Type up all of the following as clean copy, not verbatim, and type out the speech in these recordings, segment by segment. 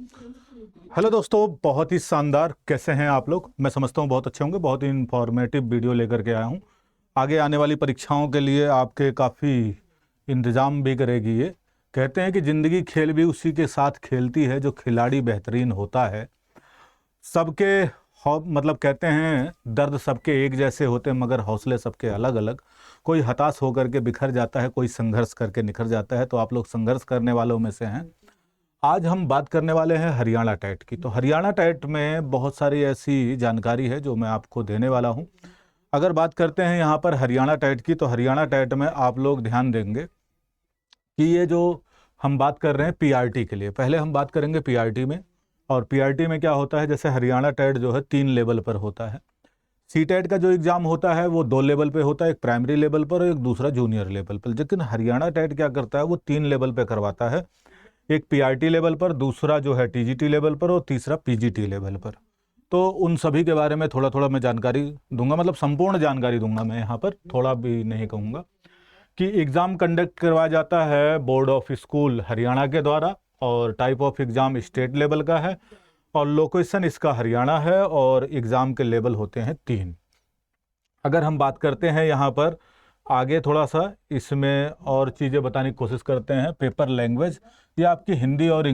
Hello दोस्तों, बहुत ही शानदार। कैसे हैं आप लोग? मैं समझता हूँ बहुत अच्छे होंगे। बहुत ही इंफॉर्मेटिव वीडियो लेकर के आया हूँ। आगे आने वाली परीक्षाओं के लिए आपके काफ़ी इंतज़ाम भी करेगी ये। कहते हैं कि ज़िंदगी खेल भी उसी के साथ खेलती है जो खिलाड़ी बेहतरीन होता है। सबके मतलब कहते हैं दर्द सबके एक जैसे होते हैं, मगर हौसले सबके अलग अलग। कोई हताश होकर के बिखर जाता है, कोई संघर्ष करके निखर जाता है। तो आप लोग संघर्ष करने वालों में से हैं। आज हम बात करने वाले हैं हरियाणा टेट की। तो हरियाणा टेट में बहुत सारी ऐसी जानकारी है जो मैं आपको देने वाला हूं। अगर बात करते हैं यहाँ पर हरियाणा टेट की, तो हरियाणा टेट में आप लोग ध्यान देंगे कि ये जो हम बात कर रहे हैं पीआरटी के लिए, पहले हम बात करेंगे पीआरटी में। और पीआरटी में क्या होता है, जैसे हरियाणा टेट जो है 3 लेवल पर होता है। सी टेट का जो एग्ज़ाम होता है वो 2 लेवल पे होता है, एक प्राइमरी लेवल पर और एक दूसरा जूनियर लेवल पर। लेकिन हरियाणा टेट क्या करता है, वो 3 लेवल पे करवाता है। एक पीआरटी लेवल पर, दूसरा जो है टीजीटी लेवल पर और तीसरा पीजीटी लेवल पर। तो उन सभी के बारे में थोड़ा थोड़ा मैं जानकारी दूंगा, मतलब संपूर्ण जानकारी दूंगा मैं यहाँ पर, थोड़ा भी नहीं कहूँगा। कि एग्ज़ाम कंडक्ट करवाया जाता है बोर्ड ऑफ स्कूल हरियाणा के द्वारा, और type of exam state level का है, और लोकेशन इसका हरियाणा है, और एग्ज़ाम के लेवल होते हैं 3। अगर हम बात करते हैं यहाँ पर आगे थोड़ा सा इसमें और चीज़ें बताने की कोशिश करते हैं। पेपर लैंग्वेज, ये आपकी हिंदी और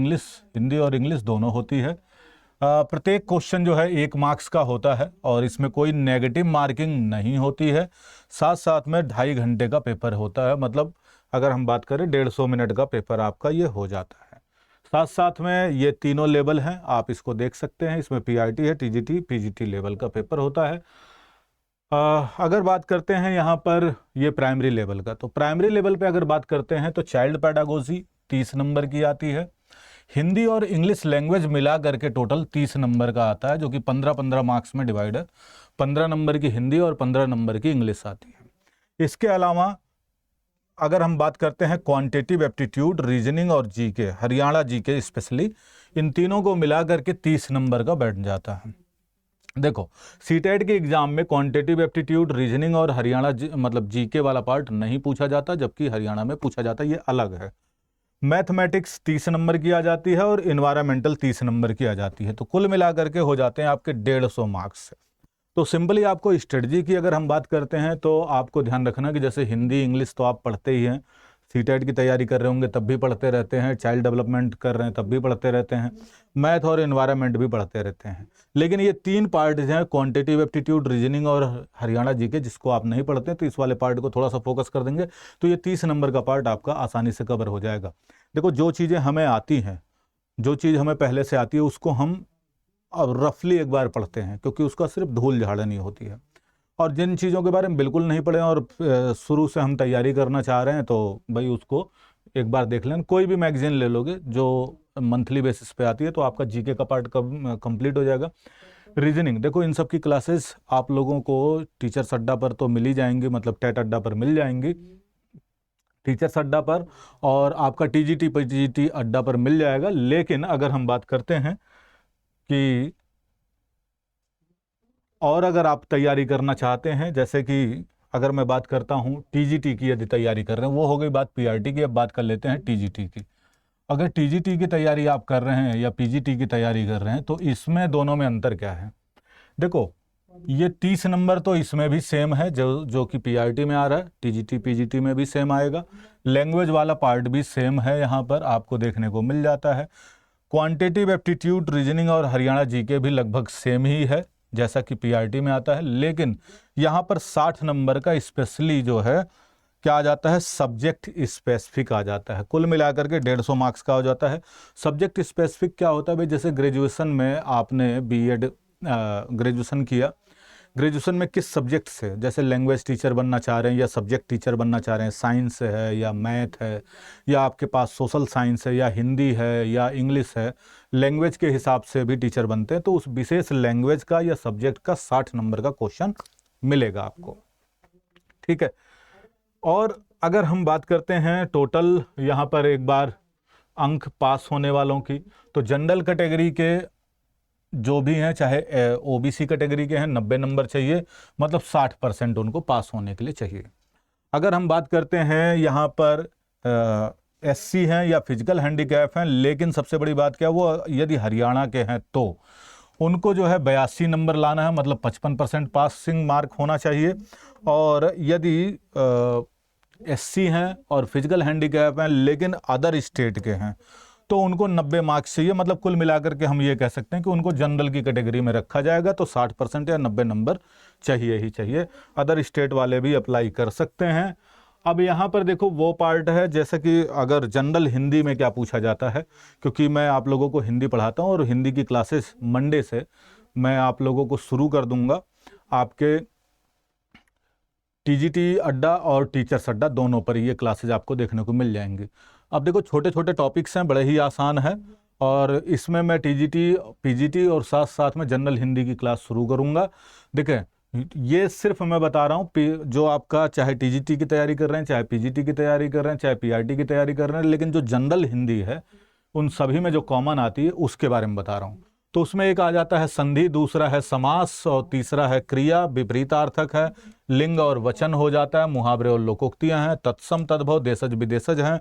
इंग्लिश दोनों होती है। प्रत्येक क्वेश्चन जो है 1 मार्क्स का होता है, और इसमें कोई नेगेटिव मार्किंग नहीं होती है। साथ साथ में 2.5 घंटे का पेपर होता है, मतलब अगर हम बात करें 150 मिनट का पेपर आपका ये हो जाता है। साथ साथ में ये तीनों लेवल हैं, आप इसको देख सकते हैं। इसमें पीआरटी है, टीजीटी, पीजीटी लेवल का पेपर होता है। अगर बात करते हैं यहाँ पर ये प्राइमरी लेवल का, तो प्राइमरी लेवल पे अगर बात करते हैं तो चाइल्ड पेडागोजी 30 नंबर की आती है। हिंदी और इंग्लिश लैंग्वेज मिला करके टोटल 30 नंबर का आता है, जो कि 15-15 मार्क्स में डिवाइड है। 15 नंबर की हिंदी और 15 नंबर की इंग्लिश आती है। इसके अलावा अगर हम बात करते हैं क्वांटिटेटिव एप्टीट्यूड, रीजनिंग और जीके, हरियाणा जीके स्पेशली, इन तीनों को मिला करके 30 नंबर का बैठ जाता है। देखो, सीटेट के एग्जाम में क्वांटिटेटिव एप्टीट्यूड, रीजनिंग और हरियाणा मतलब जीके वाला पार्ट नहीं पूछा जाता, जबकि हरियाणा में पूछा जाता है, ये अलग है। मैथमेटिक्स 30 नंबर की आ जाती है और इन्वायरमेंटल 30 नंबर की आ जाती है। तो कुल मिलाकर के हो जाते हैं आपके 150 मार्क्स। तो सिंपली आपको स्ट्रेटजी की अगर हम बात करते हैं तो आपको ध्यान रखना कि जैसे हिंदी इंग्लिश तो आप पढ़ते ही हैं, सीटेट की तैयारी कर रहे होंगे तब भी पढ़ते रहते हैं, चाइल्ड डेवलपमेंट कर रहे हैं तब भी पढ़ते रहते हैं, मैथ और एनवायरनमेंट भी पढ़ते रहते हैं। लेकिन ये 3 पार्ट हैं, क्वांटिटेटिव एप्टीट्यूड, रीजनिंग और हरियाणा जीके, जिसको आप नहीं पढ़ते तो इस वाले पार्ट को थोड़ा सा फोकस कर देंगे तो ये 30 नंबर का पार्ट आपका आसानी से कवर हो जाएगा। देखो, जो चीज़ें हमें आती हैं, जो चीज़ हमें पहले से आती है, उसको हम अब रफली एक बार पढ़ते हैं, क्योंकि उसका सिर्फ धूल झाड़नी होती है। और जिन चीज़ों के बारे में बिल्कुल नहीं पढ़े और शुरू से हम तैयारी करना चाह रहे हैं, तो भाई उसको एक बार देख लें। कोई भी मैगजीन ले लोगे जो मंथली बेसिस पे आती है, तो आपका जीके का पार्ट कंप्लीट हो जाएगा। रीजनिंग, देखो इन सब की क्लासेस आप लोगों को टीचर्स अड्डा पर तो मिल ही जाएंगी, मतलब टेट अड्डा पर मिल जाएंगी, टीचर्स अड्डा पर, और आपका टीजीटी पीजीटी अड्डा पर मिल जाएगा। लेकिन अगर हम बात करते हैं कि और अगर आप तैयारी करना चाहते हैं, जैसे कि अगर मैं बात करता हूं टीजीटी की, यदि तैयारी कर रहे हैं, वो हो गई बात पीआरटी की। अब बात कर लेते हैं टीजीटी की। अगर टीजीटी की तैयारी आप कर रहे हैं या पीजीटी की तैयारी कर रहे हैं, तो इसमें दोनों में अंतर क्या है? देखो, ये 30 नंबर तो इसमें भी सेम है, जो कि पीआरटी में आ रहा है, टीजीटी पीजीटी में भी सेम आएगा। लैंग्वेज वाला पार्ट भी सेम है, यहाँ पर आपको देखने को मिल जाता है। क्वांटिटेटिव एप्टीट्यूड, रीजनिंग और हरियाणा जीके भी लगभग सेम ही है, जैसा कि पीआरटी में आता है। लेकिन यहाँ पर 60 नंबर का स्पेशली जो है क्या आ जाता है, सब्जेक्ट स्पेसिफिक आ जाता है। कुल मिलाकर के 150 मार्क्स का हो जाता है। सब्जेक्ट स्पेसिफिक क्या होता है भाई? जैसे ग्रेजुएशन में आपने बीएड ग्रेजुएशन किया, ग्रेजुएशन में किस सब्जेक्ट से, जैसे लैंग्वेज टीचर बनना चाह रहे हैं या सब्जेक्ट टीचर बनना चाह रहे हैं, साइंस है या मैथ है या आपके पास सोशल साइंस है या हिंदी है या इंग्लिश है, लैंग्वेज के हिसाब से भी टीचर बनते हैं। तो उस विशेष लैंग्वेज का या सब्जेक्ट का 60 नंबर का क्वेश्चन मिलेगा आपको, ठीक है। और अगर हम बात करते हैं टोटल यहाँ पर एक बार अंक पास होने वालों की, तो जनरल कैटेगरी के जो भी हैं, चाहे ओबीसी कैटेगरी के हैं, 90 नंबर चाहिए, मतलब 60% उनको पास होने के लिए चाहिए। अगर हम बात करते हैं यहाँ पर SC हैं या फिजिकल हैंडीकैप हैं, लेकिन सबसे बड़ी बात क्या, वो यदि हरियाणा के हैं तो उनको जो है 82 नंबर लाना है, मतलब 55% पासिंग मार्क होना चाहिए। और यदि SC हैं और फिजिकल हैंडीकैप हैं लेकिन अदर स्टेट के हैं तो उनको 90 मार्क्स चाहिए। मतलब कुल मिलाकर के हम ये कह सकते हैं कि उनको जनरल की कैटेगरी में रखा जाएगा, तो 60% या 90 नंबर चाहिए ही चाहिए। अदर स्टेट वाले भी अप्लाई कर सकते हैं। अब यहाँ पर देखो वो पार्ट है, जैसे कि अगर जनरल हिंदी में क्या पूछा जाता है, क्योंकि मैं आप लोगों को हिंदी पढ़ाता हूँ और हिंदी की क्लासेस मंडे से मैं आप लोगों को शुरू कर दूंगा। आपके TGT अड्डा और टीचर्स अड्डा दोनों पर ये क्लासेज आपको देखने को मिल जाएंगी। अब देखो छोटे छोटे टॉपिक्स हैं, बड़े ही आसान है, और इसमें मैं TGT PGT और साथ साथ में जनरल हिंदी की क्लास शुरू करूँगा। देखें, ये सिर्फ मैं बता रहा हूँ जो आपका चाहे TGT की तैयारी कर रहे हैं, चाहे PGT की तैयारी कर रहे हैं, चाहे PRT की तैयारी कर रहे हैं, लेकिन जो जनरल हिंदी है उन सभी में जो कॉमन आती है उसके बारे में बता रहा हूँ। तो उसमें एक आ जाता है संधि, दूसरा है समास और तीसरा है क्रिया, विपरीतार्थक है, लिंग और वचन हो जाता है, मुहावरे और लोकोक्तियां हैं, तत्सम तद्भव, देशज विदेशज हैं,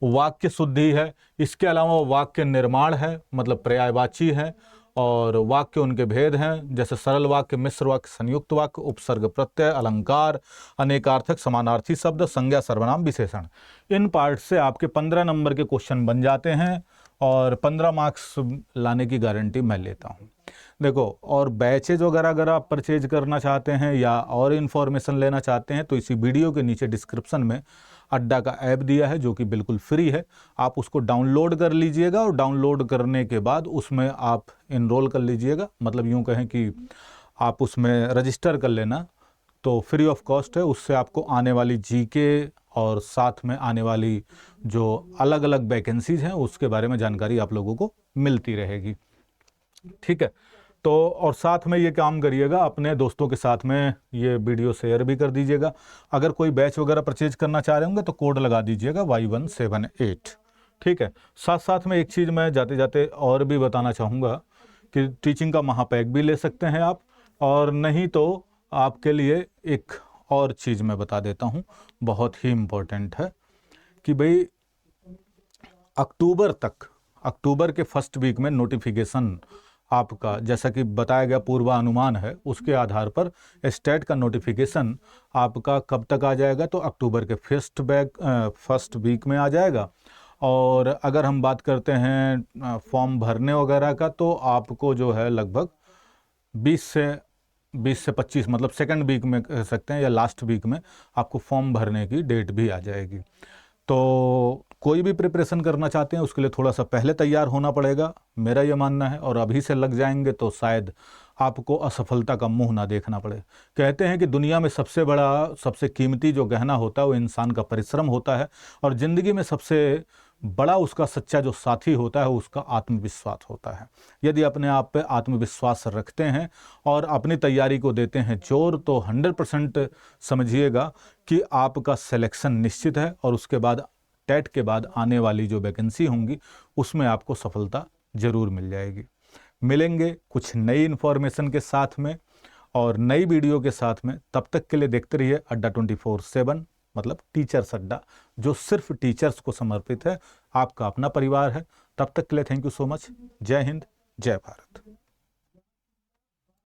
वाक्य शुद्धि है। इसके अलावा वाक्य निर्माण है, मतलब पर्यायवाची है, और वाक्य उनके भेद हैं, जैसे सरल वाक्य, मिश्र वाक्य, संयुक्त वाक्य, उपसर्ग प्रत्यय, अलंकार, अनेकार्थक, समानार्थी शब्द, संज्ञा, सर्वनाम, विशेषण। इन पार्ट से आपके 15 नंबर के क्वेश्चन बन जाते हैं और 15 मार्क्स लाने की गारंटी मैं लेता हूँ। देखो, और बैचेज वगैरह अगर आप परचेज करना चाहते हैं या और इन्फॉर्मेशन लेना चाहते हैं तो इसी वीडियो के नीचे डिस्क्रिप्शन में अड्डा का ऐप दिया है जो कि बिल्कुल फ्री है। आप उसको डाउनलोड कर लीजिएगा और डाउनलोड करने के बाद उसमें आप इनरोल कर लीजिएगा, मतलब यूँ कहें कि आप उसमें रजिस्टर कर लेना, तो फ्री ऑफ कॉस्ट है। उससे आपको आने वाली GK और साथ में आने वाली जो अलग अलग वैकेंसीज हैं उसके बारे में जानकारी आप लोगों को मिलती रहेगी। ठीक है, तो और साथ में ये काम करिएगा, अपने दोस्तों के साथ में ये वीडियो शेयर भी कर दीजिएगा। अगर कोई बैच वगैरह परचेज करना चाह रहे होंगे तो कोड लगा दीजिएगा Y178। ठीक है, साथ साथ में एक चीज़ मैं जाते जाते और भी बताना चाहूँगा कि टीचिंग का महापैक भी ले सकते हैं आप, और नहीं तो आपके लिए एक और चीज़ मैं बता देता हूँ, बहुत ही इम्पोर्टेंट है कि भाई अक्टूबर के फर्स्ट वीक में नोटिफिकेशन आपका, जैसा कि बताया गया पूर्वानुमान है, उसके आधार पर स्टेट का नोटिफिकेशन आपका कब तक आ जाएगा, तो अक्टूबर के फर्स्ट वीक में आ जाएगा। और अगर हम बात करते हैं फॉर्म भरने वगैरह का, तो आपको जो है लगभग 20 से 25, मतलब सेकंड वीक में कह सकते हैं या लास्ट वीक में आपको फॉर्म भरने की डेट भी आ जाएगी। तो कोई भी प्रिपरेशन करना चाहते हैं उसके लिए थोड़ा सा पहले तैयार होना पड़ेगा, मेरा ये मानना है, और अभी से लग जाएंगे तो शायद आपको असफलता का मुंह ना देखना पड़े। कहते हैं कि दुनिया में सबसे बड़ा, सबसे कीमती जो गहना होता है वो इंसान का परिश्रम होता है, और ज़िंदगी में सबसे बड़ा उसका सच्चा जो साथी होता है उसका आत्मविश्वास होता है। यदि अपने आप पे आत्मविश्वास रखते हैं और अपनी तैयारी को देते हैं जोर, तो 100% समझिएगा कि आपका सिलेक्शन निश्चित है, और उसके बाद टेट के बाद आने वाली जो वैकेंसी होंगी उसमें आपको सफलता ज़रूर मिल जाएगी। मिलेंगे कुछ नई इन्फॉर्मेशन के साथ में और नई वीडियो के साथ में। तब तक के लिए देखते रहिए अड्डा 24/7, मतलब टीचर्स अड्डा, जो सिर्फ टीचर्स को समर्पित है, आपका अपना परिवार है। तब तक के लिए थैंक यू सो मच। जय हिंद, जय भारत।